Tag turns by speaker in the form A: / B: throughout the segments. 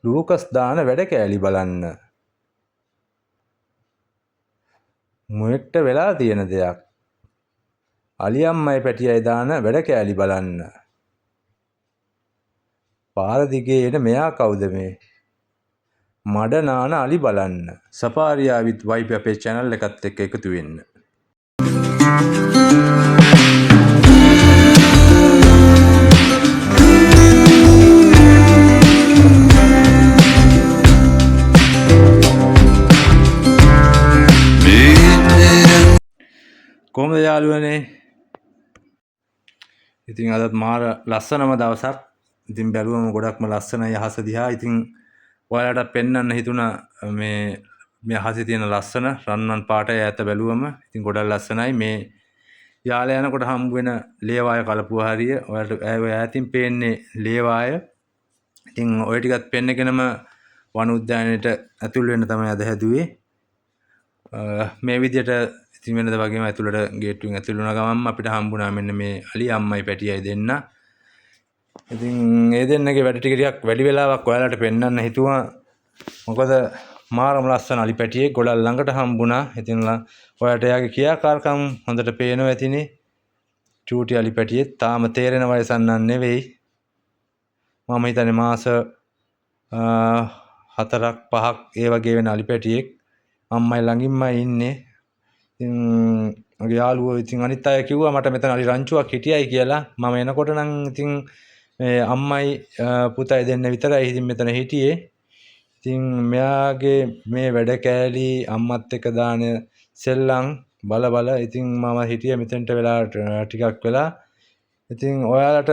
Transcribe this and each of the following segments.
A: Lucas දාන වැඩ කෑලි බලන්න. මුවෙක්ට වෙලා තියෙන දෙයක්. අලි අම්මයි පැටියයි දාන වැඩ කෑලි බලන්න. පාර දිගේ එන මෙයා කවුද මේ? මඩ නාන අලි බලන්න. සෆාරියා විත් වයිප් අපේ channel එකත් එක්ක එකතු වෙන්න. කොහොමද යාළුවනේ? ඉතින් අදත් මාර ලස්සනම දවසක්. ඉතින් බැලුවම ගොඩක්ම ලස්සනයි අහස දිහා. ඉතින් ඔයාලට පෙන්වන්න හිතුණා මේ අහසේ තියෙන ලස්සන රන්වන් පාටය ඈත බැලුවම. ඉතින් ගොඩක් ලස්සනයි. මේ යාලා යනකොට හම්බ වෙන ලේවාය කලපුව හරිය. ඔයාලට ඈතින් පේන්නේ ලේවාය. ඉතින් ඔය ටිකත් පෙන්නගෙනම වන උද්‍යානයට ඇතුල් වෙන්න තමයි අද හැදුවේ. මේ විදිහට ඉතින් වෙනද වගේම ඇතුළට ගේට්ටුවෙන් ඇතුල් වුණා ගමන්ම අපිට හම්බුණා මෙන්න මේ අලි අම්මයි පැටියයි දෙන්න. ඉතින් ඒ දෙන්නගේ වැඩ ටික වැඩි වෙලාවක් ඔයාලට පෙන්වන්න හිතුවා. මොකද මාරම ලස්සන අලි පැටියෙක් ගොඩක් ළඟට හම්බුණා. ඉතින් ඔයාලට එයාගේ ක්‍රියාකාරකම් හොඳට පේනවා ඇතිනේ. චූටි අලි පැටියෙක් තාම තේරෙන වයසක් නන් නෙවෙයි. මම හිතන්නේ මාස 4ක් 5ක් ඒ වගේ වෙන අලි පැටියෙක්. අම්මයි ළඟින්මයි ඉන්නේ. ඉතින් මගේ යාළුවෝ ඉතින් අනිත් අය කිව්වා මට මෙතන අලි රංචුවක් හිටියයි කියලා. මම එනකොට නම් ඉතින් මේ අම්මයි පුතයි දෙන්න විතරයි ඉතින් මෙතන හිටියේ. ඉතින් මෙයාගේ මේ වැඩ කෑලි අම්මත් එක්ක දාන සෙල්ලම් බල ඉතින් මම හිටියේ මෙතනට වෙලා ටිකක් වෙලා. ඉතින් ඔයාලට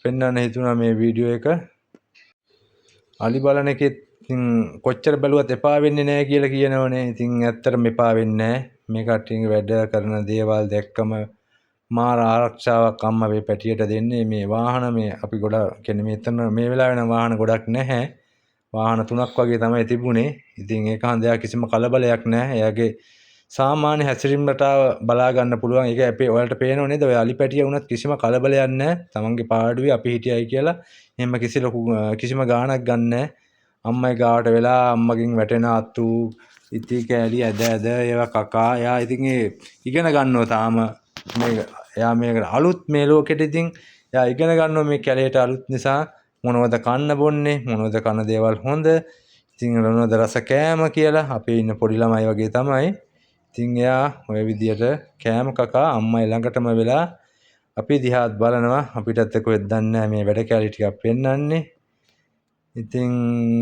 A: පෙන්වන්න හිතුණා මේ වීඩියෝ එක. අලි බලන එකෙත් ඉතින් කොච්චර බැලුවත් එපා වෙන්නේ නැහැ කියලා කියනවනේ. ඉතින් ඇත්තටම එපා වෙන්නේ නැහැ. මේ කට්ටියගේ වැඩ කරන දේවල් දැක්කම මාර ආරක්ෂාවක් අම්මා මේ පැටියට දෙන්නේ. මේ වාහන මේ අපි ගොඩක් කියන්නේ මෙතන මේ වෙලාවේ නම් වාහන ගොඩක් නැහැ. වාහන 3ක් වගේ තමයි තිබුණේ. ඉතින් ඒක හන්දයා කිසිම කලබලයක් නැහැ. එයාගේ සාමාන්‍ය හැසිරීම රටාව බලා ගන්න පුළුවන්. ඒක අපේ ඔයාලට පේනව නේද? ඔය අලි පැටිය වුණත් කිසිම කලබලයක් නැහැ. තමන්ගේ පාඩුවේ අපි හිටියයි කියලා එහෙම කිසිම ගාණක් ගන්න නැහැ. අම්මයි ගාවට වෙලා අම්මගෙන් වැටෙන අතු ඉති කෑලි ඇද ඒවා කකා. එයා ඉතින් ඒ ඉගෙන ගන්නවා තාම එයා මේක අලුත් මේ ලෝකෙට. ඉතින් එයා ඉගෙන ගන්නවා මේ කැලේට අලුත් නිසා මොනවද කන්න බොන්නේ, මොනවද කන දේවල් හොඳ, ඉතින් මොනවද රස කෑම කියලා. අපේ ඉන්න පොඩි ළමයි වගේ තමයි. ඉතින් එයා ඔය විදියට කෑම කකා අම්මයි ළඟටම වෙලා අපි දිහාත් බලනවා. අපිටත් කොහෙද දන්නේ මේ වැඩ කැලේ ටිකක් පෙන්වන්නේ. ඉතින්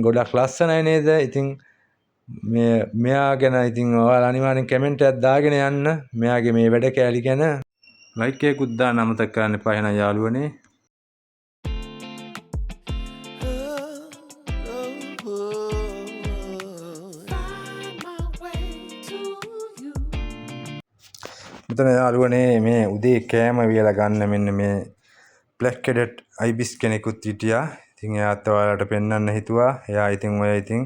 A: ගොඩක් ලස්සනයි නේද? ඉතින් මෙයා ගැන ඉතින් ඔයාලා අනිවාර්යෙන් කමෙන්ට් එකක් දාගෙන යන්න. මෙයාගේ මේ වැඩ කෑලි ගැන ලයික් එකකුත් දාන්න අමතක කරන්න එපා එහෙනම් යාළුවනේ. මෙතන යාළුවනේ මේ උදේ කෑම වියලා ගන්න මෙන්න මේ බ්ලැක් හෙඩඩ් අයිබිස් කෙනෙකුත් හිටියා. ඉතින් එයාත් ඔයාලට පෙන්වන්න හිතුවා. එයා ඉතින් ඔය ඉතින්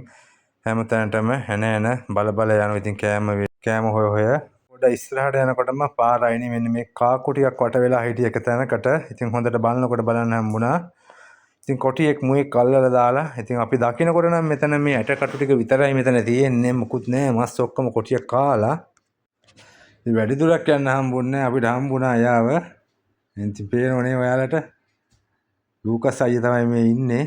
A: හැමතැනටම එන බල යනවා. ඉතින් කෑම හොය පොඩ ඉස්සරහට යනකොටම පාරයිනේ මෙන්න මේ කාකු ටිකක් වට වෙලා හිටිය එක තැනකට. ඉතින් හොඳට බලනකොට බලන්න හම්බුණා. ඉතින් කොටියෙක් මුවෙක් අල්ලලා දාලා. ඉතින් අපි දකින්නකොට නම් මෙතන මේ ඇටකටු ටික විතරයි මෙතන තියෙන්නේ. මුකුත් නැහැ. මස් ඔක්කොම කොටියක් කාලා. ඉතින් වැඩි දුරක් යන්න හම්බුන්නේ අපිට හම්බුණා යාව. ඉතින් පේනවනේ ඔයාලට. ලූකස් අයියා තමයි මේ ඉන්නේ.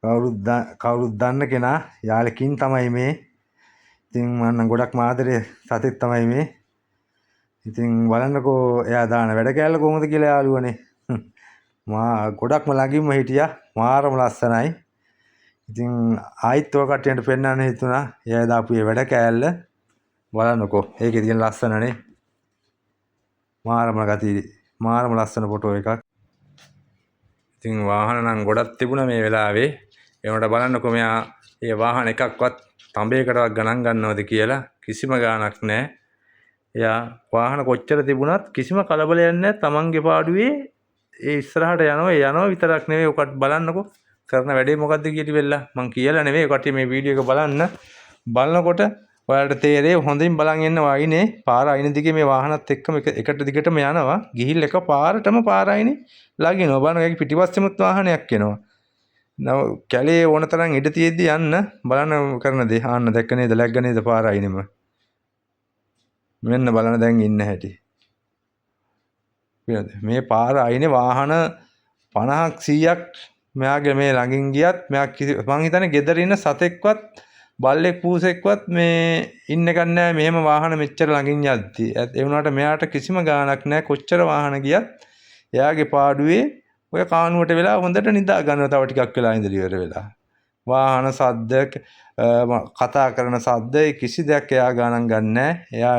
A: කවුරුත් දන්න කෙනා. යාලකින් තමයි මේ. ඉතින් මම ගොඩක් ආදරේ සතෙක් තමයි මේ. ඉතින් බලන්නකෝ එයා දාන වැඩ කෑල්ල කොහොමද කියලා යාළුවනේ. මා ගොඩක්ම ළඟින්ම හිටියා. මාරම ලස්සනයි. ඉතින් ආයිත් ඔය කට්ටියට පෙන්වන්න හිතුණා. එයා දාපු මේ වැඩ කෑල්ල බලන්නකෝ. ඒකේ තියෙන ලස්සනනේ. මාරම ලස්සන ෆොටෝ එකක්. ඉතින් වාහන නම් ගොඩක් තිබුණා මේ වෙලාවේ. ඒකට බලන්නකෝ මෙයා මේ වාහන එකක්වත් තඹයකටවත් ගණන් ගන්නවද කියලා කිසිම ගාණක් නැහැ. එයා වාහන කොච්චර තිබුණත් කිසිම කලබලයක් නැහැ. තමන්ගේ පාඩුවේ ඒ ඉස්සරහට යනවා විතරක් නෙවෙයි. ඔකට බලන්නකෝ කරන වැඩේ මොකද්ද කියලා වෙලා. මං කියලා නෙවෙයි. ඔකට මේ වීඩියෝ එක බලනකොට ඔයාලට තේරෙයි. හොඳින් බලන් ඉන්න වයිනේ. පාර අයින දිගේ මේ වාහනත් එක්කම එකට දිගටම යනවා. ගිහිල් එක පාරටම පාර අයිනේ ළඟිනවා. බලන්න ඒකේ පිටිපස්සෙමුත් වාහනයක් එනවා. කැලේ ඕන තරම් ඉඩ තියෙද්දි යන්න බලන්න කරන දේ. ආන්න දැක්ක නේද? läග්ග නේද පාර අයිනෙම. මෙන්න බලන්න දැන් ඉන්න හැටි. මේ පාර අයිනේ වාහන 50ක් 100ක් මෙයාගේ මේ ළඟින් ගියත් මෙයා මං හිතන්නේ ගෙදර ඉන්න සතෙක්වත් බල්ලෙක් පූසෙක්වත් මේ ඉන්න එකක් නැහැ මෙහෙම වාහන මෙච්චර ළඟින් යද්දි. ඒ වුණාට මෙයාට කිසිම ගාණක් නැහැ කොච්චර වාහන ගියත් එයාගේ පාඩුවේ ඔය කානුවට වෙලා හොඳට නිදා ගන්නවා තව ටිකක් වෙලා ඉඳලා ඉවර වෙලා. වාහන සද්ද කතා කරන සද්ද කිසි දෙයක් එයා ගාණක් ගන්නෑ. එයා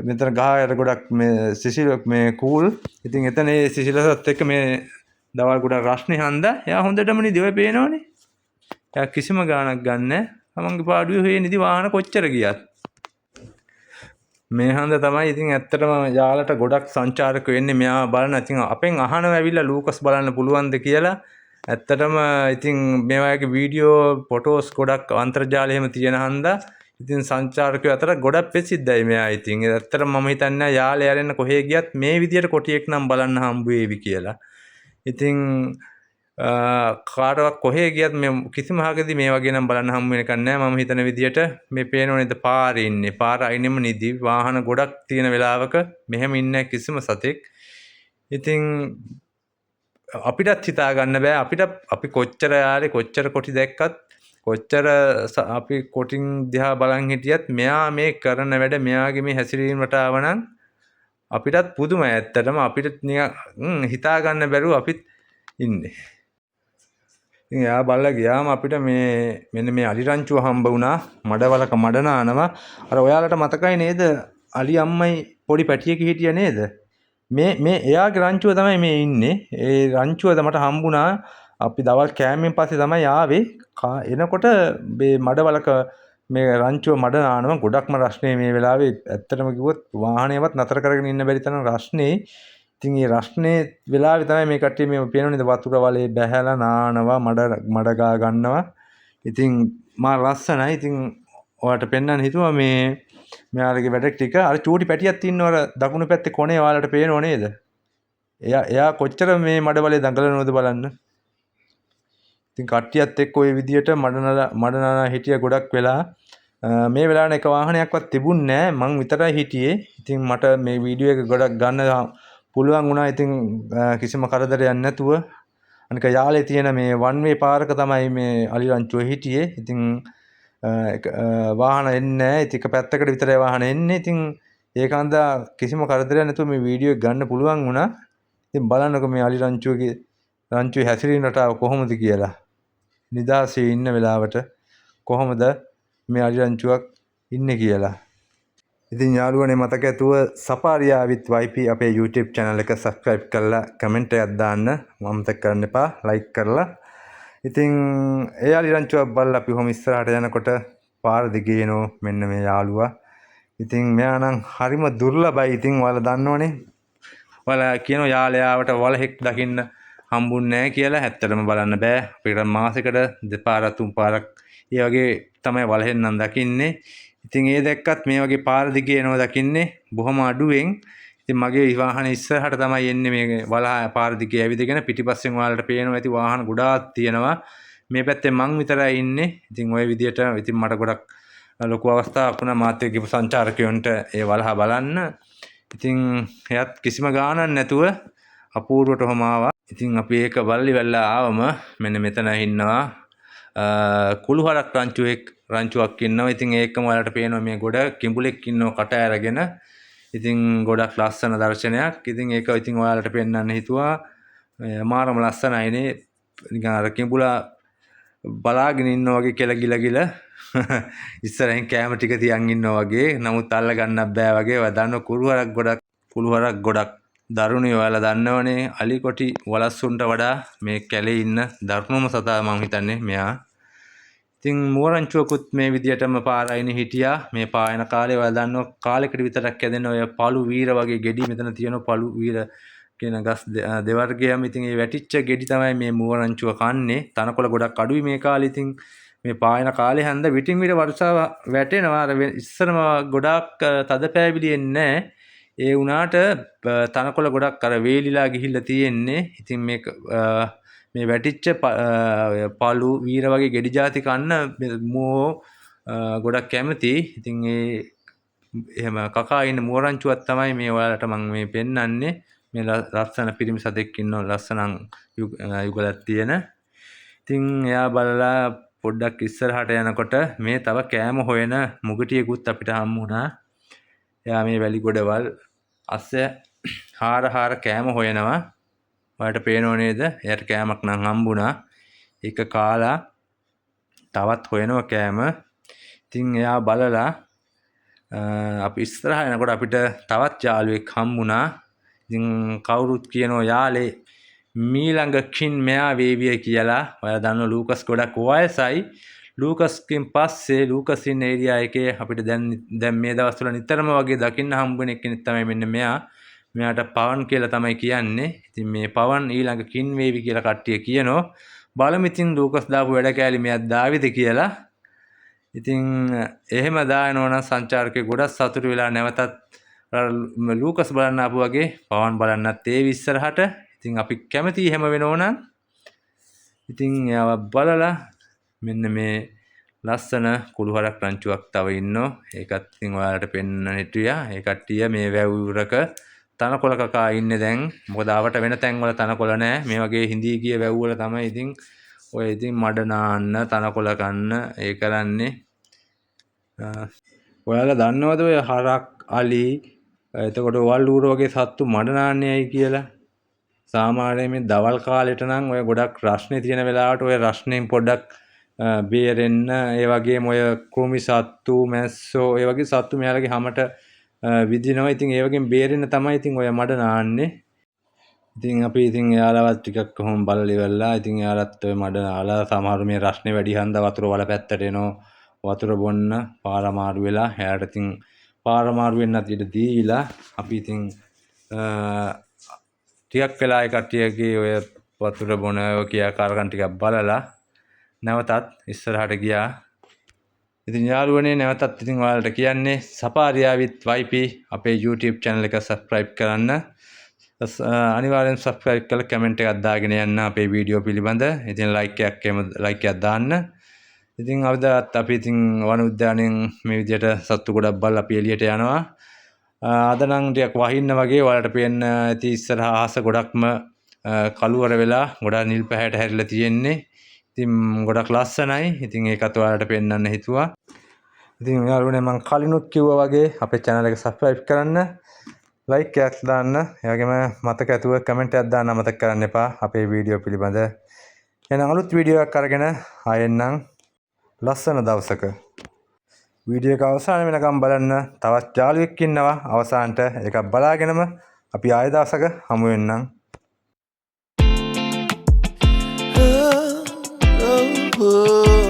A: මෙතන ගහයට ගොඩක් මේ සිසිල මේ කූල්. ඉතින් එතන ඒ සිසිලසත් එක්ක මේ දවල් ගොඩක් රස්නේ හන්දා එයා හොඳටම නිදි ඔය පේනවනේ. එයා කිසිම ගාණක් ගන්නෑ. තමන්ගේ පාඩුවේ හොයේ නිදි වාහන කොච්චර ගියත්. මේ හන්ද තමයි ඉතින් ඇත්තටම යාලට ගොඩක් සංචාරක වෙන්නේ මෙයා බලන. ඉතින් අපෙන් අහනවා ඇවිල්ලා ලූකස් බලන්න පුළුවන්ද කියලා. ඇත්තටම ඉතින් මේ වගේ වීඩියෝ ෆොටෝස් ගොඩක් අන්තර්ජාලය එහෙම තියෙන හන්දා ඉතින් සංචාරකයෝ අතර ගොඩක් ප්‍රසිද්ධයි මෙයා. ඉතින් ඇත්තටම මම හිතන්නේ යාලේ ඇරෙන්න කොහේ ගියත් මේ විදියට කොටියෙක් නම් බලන්න හම්බ වෙවි කියලා. ඉතින් කාටවත් කොහේ ගියත් මේ කිසිම හකදී මේ වගේ නම් බලන්න හම්බ වෙන එකක් නැහැ. මම හිතන විදියට මේ පේනෝ නේද පාරේ ඉන්නේ. පාර අයිනෙම නිදි වාහන ගොඩක් තියෙන වෙලාවක මෙහෙම ඉන්නේ කිසිම සතෙක්. ඉතින් අපිටත් හිතා ගන්න බෑ අපි කොච්චර යාරේ කොච්චර කොටි දැක්කත් කොච්චර අපි කොටින් දිහා බලන් හිටියත් මෙයා මේ කරන වැඩ මෙයාගේ මේ හැසිරීම රටාව නම් අපිටත් පුදුමයි. ඇත්තටම අපිට නිකන් හිතා ගන්න බැරුව අපිත් ඉන්නේ. ඉතින් එයා බලලා ගියාම අපිට මේ මෙන්න මේ අලි රංචුව හම්බ වුණා. මඩවලක මඩ නානවා. අර ඔයාලට මතකයි නේද? අලි අම්මයි පොඩි පැටියෙක් හිටියා නේද? මේ එයාගේ රංචුව තමයි මේ ඉන්නේ. ඒ රංචුවද මට හම්බුණා. අපි දවල් කෑමෙන් පස්සේ තමයි ආවේ. එනකොට මේ මඩවලක මේ රංචුව මඩ නානවා. ගොඩක්ම රස්නේ මේ වෙලාවේ. ඇත්තටම කිව්වොත් වාහනයවත් නතර කරගෙන ඉන්න බැරි තරම් රස්නේ. ඉතින් මේ රස්නේ වෙලාවේ තමයි මේ කට්ටිය මේ පේනවනේ වතුර වලේ බැහැලා නානවා මඩ ගා ගන්නවා. ඉතින් මා ලස්සනයි. ඉතින් ඔයාලට පෙන්වන්න හිතුවා මේ මෙයාලගේ වැඩ ටික. අර චූටි පැටියක් ඉන්නවර දකුණු පැත්තේ කොනේ ඔයාලට පේනව නේද? එයා කොච්චර මේ මඩ වලේ දඟලනවද බලන්න. ඉතින් කට්ටියත් එක්ක ওই විදියට මඩ හිටිය ගොඩක් වෙලා මේ වෙලාවට එක වාහනයක්වත් තිබුණේ නැහැ. මං විතරයි හිටියේ. ඉතින් මට මේ වීඩියෝ එක ගොඩක් ගන්න පුළුවන් වුණා. ඉතින් කිසිම කරදරයක් නැතුව අනික යාලේ තියෙන මේ වන් වේ පාරක තමයි මේ අලි රංචුව හිටියේ. ඉතින් වාහන එන්නේ නැහැ. ඉතින් එක පැත්තකට විතරයි වාහන එන්නේ. ඉතින් ඒකන්ද කිසිම කරදරයක් නැතුව මේ වීඩියෝ එක ගන්න පුළුවන් වුණා. ඉතින් බලන්නකො මේ අලි රංචුවේ හැසිරීම රටාව කොහොමද කියලා. නිදාසේ ඉන්න වෙලාවට කොහොමද මේ අලි රංචුවක් ඉන්නේ කියලා. ඉතින් යාළුවනේ මතක ඇතුව සපාරියා with YP අපේ YouTube channel එක subscribe කරලා comment එකක් දාන්න අමතක කරන්න එපා. like කරලා. ඉතින් ඒ අලි රංචුවක් බලලා අපි කොහොම ඉස්සරහට යනකොට පාර දිගේ එනෝ මෙන්න මේ යාළුවා. ඉතින් මෙයා නම් හරිම දුර්ලභයි. ඉතින් ඔයාලා දන්නවනේ. ඔයාලා කියනවා යාළුවාවට වලහෙක් දකින්න හම්බුන්නේ නැහැ කියලා. ඇත්තටම බලන්න බෑ. අපිට මාසෙකට දෙපාරක් තුන් පාරක් ඒ වගේ තමයි වලහෙන් නම් දකින්නේ. ඉතින් ඒ දැක්කත් මේ වගේ පාර දිගේ එනවා දකින්නේ බොහොම අඩුවෙන්. ඉතින් මගේ වාහනේ ඉස්සරහට තමයි එන්නේ මේ වලහ පාර දිගේ ඇවිදගෙන පිටිපස්සෙන් ඔයාලට පේනවා ඇති වාහන ගොඩාක් තියෙනවා. මේ පැත්තේ මං විතරයි ඉන්නේ. ඉතින් ওই විදියට ඉතින් මට ගොඩක් ලොකු අවස්ථාවක් වුණා මාත් එක්ක ගිහපු සංචාරකයන්ට ඒ වලහ බලන්න. ඉතින් එයත් කිසිම ගාණක් නැතුව අපූර්වටම ආවා. ඉතින් අපි ඒක බලලි වෙලා ආවම මෙන්න මෙතන ඉන්නවා කුළුහරක් රංචුවක් ඉන්නවා. ඉතින් ඒකම ඔයාලට පේනවා මේ ගොඩ කිඹුලෙක් ඉන්නවා කට ඇරගෙන. ඉතින් ගොඩක් ලස්සන දර්ශනයක්. ඉතින් ඒක ඉතින් ඔයාලට පෙන්වන්න හිතුවා. මාරම ලස්සනයිනේ. නිකන් අර කිඹුලා බලාගෙන ඉන්නා වගේ කෙල ගිල ඉස්සරහින් කැම ටික තියන් ඉන්නා වගේ. නමුත් අල්ල ගන්නත් බෑ වගේ. ඔයා දන්න කුළුහරක් ගොඩක් දරුණුයි. ඔයාලා දන්නවනේ අලි කොටි වලස්සුන්ට වඩා මේ කැලේ ඉන්න දරුණුම සතා මම හිතන්නේ මෙයා. ඉතින් මුවරංචුවකුත් මේ විදියටම පාරයිනේ හිටියා. මේ පායන කාලේ ඔයාලා දන්නවා කාලෙකට විතරක් ඇදෙන ඔය පළු වීර වගේ ගෙඩි මෙතන තියෙන පළු වීර කියන ගස් දෙවර්ගයම. ඉතින් ඒ වැටිච්ච ගෙඩි තමයි මේ මුවරංචුව කන්නේ. තනකොළ ගොඩක් අඩුයි මේ කාලේ. ඉතින් මේ පායන කාලේ හන්ද විටින් විට වර්ෂාව වැටෙනවා. අර ඉස්සරම ගොඩාක් තද පෑවිලි එන්නේ නැහැ. ඒ වුණාට තනකොළ ගොඩක් අර වේලිලා ගිහිල්ලා තියෙන්නේ. ඉතින් මේක මේ වැටිච්ච පළු වීර වගේ ගෙඩි ಜಾති කන්න මෝ ගොඩක් කැමති. ඉතින් ඒ එහෙම කකා ඉන්න මුවරංචුවක් තමයි මේ ඔයාලට මම මේ පෙන්වන්නේ. මේ ලස්සන පිරිමි සතෙක් ඉන්නවා ලස්සනන් යුගලක් තියෙන. ඉතින් එයා බලලා පොඩ්ඩක් ඉස්සරහට යනකොට මේ තව කෑම හොයන මුගටියෙකුත් අපිට හම්බ වුණා. එයා මේ වැලි ගොඩවල් අස්ස හාර කෑම හොයනවා. ඔයාලට පේනව නේද? එයාට කෑමක් නම් හම්බුණා. ඒක කාලා තවත් හොයනවා කෑම. ඉතින් එයා බලලා අපි ඉස්සරහ යනකොට අපිට තවත් යාළුවෙක් හම්බුණා. ඉතින් කවුරුත් කියනවා යාලේ මීළඟකින් මෙයා වේවිය කියලා. ඔයාලා දන්නවා ලූකස් ගොඩක් වයසයි. ලූකස්කින් පස්සේ ලූකස් ඉන්න ඒරියා එකේ අපිට දැන් මේ දවස්වල නිතරම වගේ දකින්න හම්බ වෙන කෙනෙක් තමයි මෙන්න මෙයා. මෙයාට පවන් කියලා තමයි කියන්නේ. ඉතින් මේ පවන් ඊළඟ කින් වේවි කියලා කට්ටිය කියනවා. බලමු ඉතින් ලූකස් දාපු වැඩ කෑලි මෙයක් දාවිද කියලා. ඉතින් එහෙම දානවා නම් සංචාරකයෙක් ගොඩක් සතුටු වෙලා නැවතත් ලූකස් බලන්න ආපු වගේ පවන් බලන්නත් ඒ ඉස්සරහට. ඉතින් අපි කැමති එහෙම වෙනෝ නම් ඉතින් එයාව බලලා මෙන්න මේ ලස්සන කුළුහරක් රංචුවක් තව ඉන්නෝ. ඒකත් ඉතින් ඔයාලට පෙන්වන්න හිටියා. ඒ කට්ටිය මේ වැව්වරක තනකොළ කකා ඉන්නේ දැන්. මොකද ආවට වෙන තැන්වල තනකොළ නැහැ. මේ වගේ හිඳී ගිය වැව්වල තමයි ඉතින් ඔය ඉතින් මඩ නාන්න තනකොළ කන්න ඒ කරන්නේ. ඔයාලා දන්නවද ඔය හරක් අලි එතකොට වල්ලූර වගේ සත්තු මඩ නාන්නේයි කියලා? සාමාන්‍යයෙන් මේ දවල් කාලෙට නම් ඔය ගොඩක් රස්නේ තියෙන වෙලාවට ඔය රස්නෙන් පොඩ්ඩක් බේරෙන්න ඒ වගේම ඔය කෘමි සත්තු මැස්සෝ ඒ වගේ සත්තු මෙයාලගේ හැමට විදිනවා. ඉතින් ඒ වගේම බේරෙන්න තමයි ඉතින් ඔය මඩ නාන්නේ. ඉතින් අපි ඉතින් එයාලවත් ටිකක් කොහොම බලලා ඉවරලා ඉතින් එයාලත් ඔය මඩ නාලා සමහර මේ රස්නේ වැඩි හන්ද වතුර වල පැත්තට එනවා. වතුර බොන්න පාර මාරු වෙලා එයාට ඉතින් පාර මාරු වෙන්නත් ඉඩ දීලා අපි ඉතින් ටිකක් වෙලා ඒ කට්ටියගේ ඔය වතුර බොන ඔය ක්‍රියාකාරකම් ටිකක් බලලා නැවතත් ඉස්සරහට ගියා. ඉතින් යාළුවනේ නැවතත් ඉතින් ඔයාලට කියන්නේ සපාරියා with YP අපේ YouTube channel එක subscribe කරන්න. අනිවාර්යෙන් subscribe කරලා comment එකක් දාගෙන යන්න අපේ වීඩියෝ පිළිබඳ. ඉතින් like එකක් දාන්න. ඉතින් අවදාත් අපි ඉතින් වන උද්‍යානයෙන් මේ විදිහට සත්තු ගොඩක් බලලා අපි එළියට යනවා. අද නම් ටිකක් වහින්න වගේ ඔයාලට පේන්න ඇති ඉස්සරහා අහස ගොඩක්ම කළුවර වෙලා ගොඩක් නිල් පැහැයට හැරිලා තියෙන්නේ. ඉතින් ගොඩක් ලස්සනයි. ඉතින් ඒකත් ඔයාලට පෙන්වන්න හිතුවා. ඉතින් යාළුවනේ මම කලිනුත් කිව්වා වගේ අපේ channel එක subscribe කරන්න, like එකක් දාන්න, ඒ වගේම මතක ඇතුව comment එකක් දාන්න අමතක කරන්න එපා අපේ වීඩියෝ පිළිබඳ. එහෙනම් අලුත් වීඩියෝ එකක් අරගෙන ආයෙන්නම් ලස්සන දවසක. වීඩියෝ එක අවසාන වෙනකම් බලන්න. තවත් යාළුවෙක් ඉන්නවා අවසානට. ඒක බලාගෙනම අපි ආයෙ දවසක හමු වෙන්නම්.
B: Oh